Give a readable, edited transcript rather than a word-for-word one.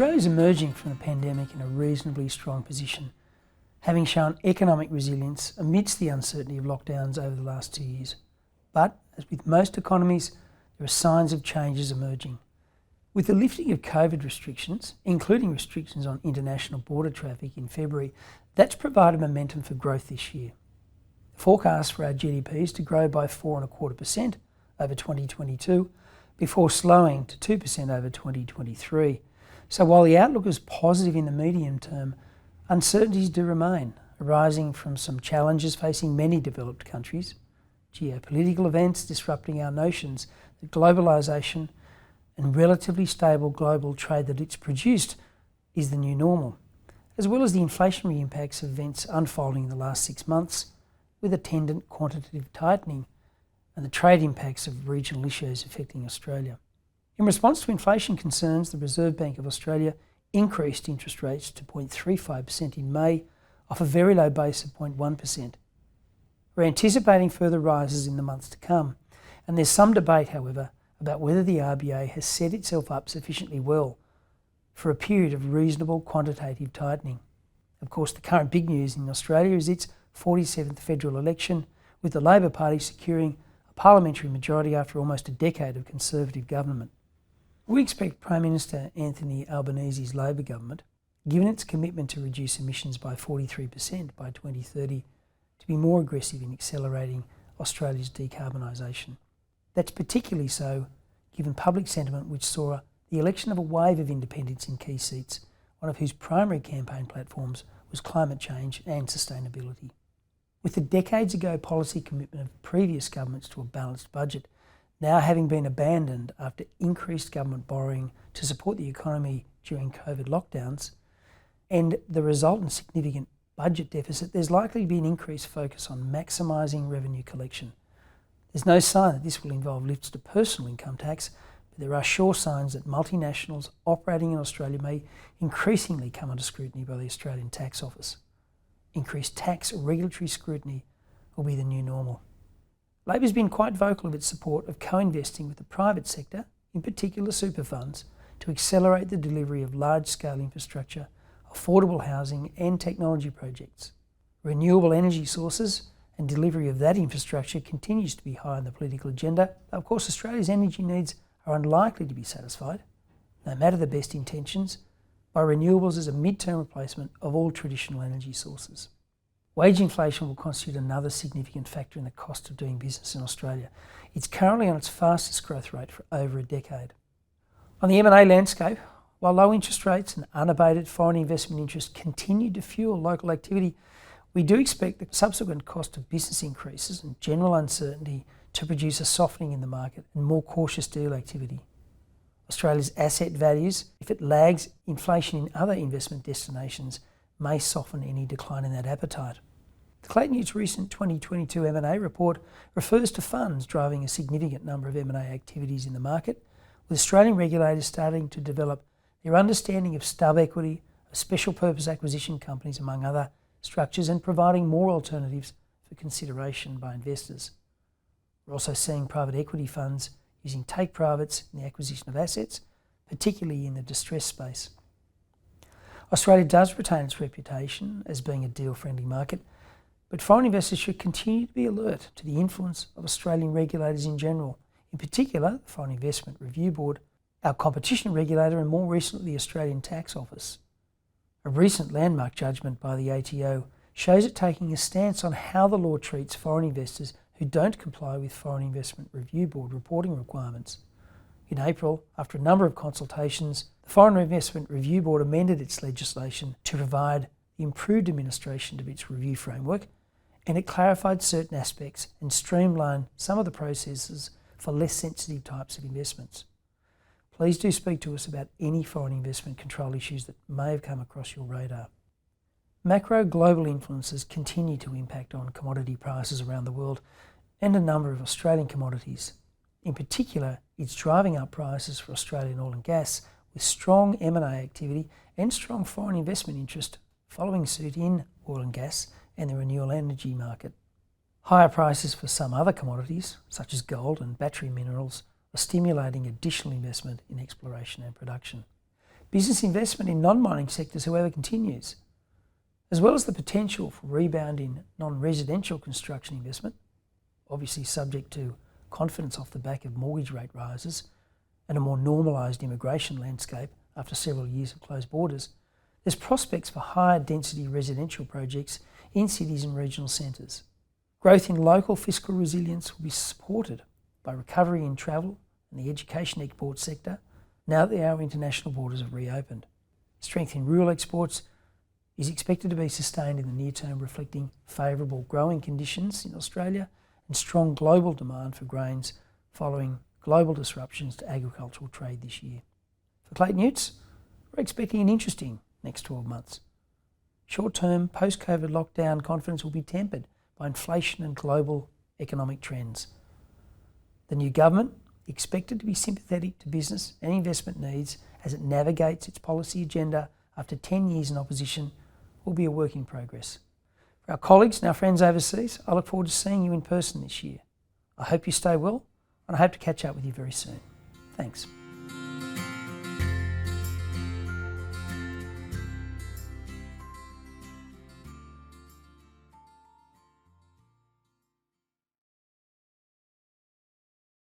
Australia is emerging from the pandemic in a reasonably strong position, having shown economic resilience amidst the uncertainty of lockdowns over the last 2 years. But, as with most economies, there are signs of changes emerging. With the lifting of COVID restrictions, including restrictions on international border traffic in February, that's provided momentum for growth this year. The forecast for our GDP is to grow by 4.25% over 2022, before slowing to 2% over 2023. So while the outlook is positive in the medium term, uncertainties do remain, arising from some challenges facing many developed countries, geopolitical events disrupting our notions that globalisation and relatively stable global trade that it's produced is the new normal, as well as the inflationary impacts of events unfolding in the last 6 months, with attendant quantitative tightening and the trade impacts of regional issues affecting Australia. In response to inflation concerns, the Reserve Bank of Australia increased interest rates to 0.35% in May, off a very low base of 0.1%. We're anticipating further rises in the months to come, and there's some debate, however, about whether the RBA has set itself up sufficiently well for a period of reasonable quantitative tightening. Of course, the current big news in Australia is its 47th federal election, with the Labor Party securing a parliamentary majority after almost a decade of Conservative government. We expect Prime Minister Anthony Albanese's Labor government, given its commitment to reduce emissions by 43% by 2030, to be more aggressive in accelerating Australia's decarbonisation. That's particularly so given public sentiment which saw the election of a wave of independents in key seats, one of whose primary campaign platforms was climate change and sustainability. With the decades ago policy commitment of previous governments to a balanced budget now having been abandoned after increased government borrowing to support the economy during COVID lockdowns, and the resultant significant budget deficit, there's likely to be an increased focus on maximising revenue collection. There's no sign that this will involve lifts to personal income tax, but there are sure signs that multinationals operating in Australia may increasingly come under scrutiny by the Australian Tax Office. Increased tax regulatory scrutiny will be the new normal. Labor's been quite vocal of its support of co-investing with the private sector, in particular super funds, to accelerate the delivery of large-scale infrastructure, affordable housing and technology projects. Renewable energy sources and delivery of that infrastructure continues to be high on the political agenda. Of course, Australia's energy needs are unlikely to be satisfied, no matter the best intentions, by renewables as a mid-term replacement of all traditional energy sources. Wage inflation will constitute another significant factor in the cost of doing business in Australia. It's currently on its fastest growth rate for over a decade. On the M&A landscape, while low interest rates and unabated foreign investment interest continue to fuel local activity, we do expect the subsequent cost of business increases and general uncertainty to produce a softening in the market and more cautious deal activity. Australia's asset values, if it lags inflation in other investment destinations, may soften any decline in that appetite. The Clayton Utz recent 2022 M&A report refers to funds driving a significant number of M&A activities in the market, with Australian regulators starting to develop their understanding of stub equity, of special purpose acquisition companies, among other structures, and providing more alternatives for consideration by investors. We're also seeing private equity funds using take-privates in the acquisition of assets, particularly in the distress space. Australia does retain its reputation as being a deal-friendly market, but foreign investors should continue to be alert to the influence of Australian regulators in general, in particular the Foreign Investment Review Board, our competition regulator, and more recently the Australian Tax Office. A recent landmark judgment by the ATO shows it taking a stance on how the law treats foreign investors who don't comply with Foreign Investment Review Board reporting requirements. In April, after a number of consultations, the Foreign Investment Review Board amended its legislation to provide the improved administration of its review framework, and it clarified certain aspects and streamlined some of the processes for less sensitive types of investments. Please do speak to us about any foreign investment control issues that may have come across your radar. Macro global influences continue to impact on commodity prices around the world and a number of Australian commodities. In particular, it's driving up prices for Australian oil and gas, with strong M&A activity and strong foreign investment interest following suit in oil and gas and the renewable energy market. Higher prices for some other commodities, such as gold and battery minerals, are stimulating additional investment in exploration and production. Business investment in non-mining sectors, however, continues, as well as the potential for rebound in non-residential construction investment, obviously subject to confidence off the back of mortgage rate rises and a more normalised immigration landscape after several years of closed borders. There's prospects for higher density residential projects in cities and regional centres. Growth in local fiscal resilience will be supported by recovery in travel and the education export sector now that our international borders have reopened. Strength in rural exports is expected to be sustained in the near term, reflecting favourable growing conditions in Australia and strong global demand for grains following global disruptions to agricultural trade this year. For Clayton Utes, we're expecting an interesting next 12 months. Short-term post-COVID lockdown confidence will be tempered by inflation and global economic trends. The new government, expected to be sympathetic to business and investment needs as it navigates its policy agenda after 10 years in opposition, will be a work in progress. For our colleagues and our friends overseas, I look forward to seeing you in person this year. I hope you stay well, and I hope to catch up with you very soon. Thanks.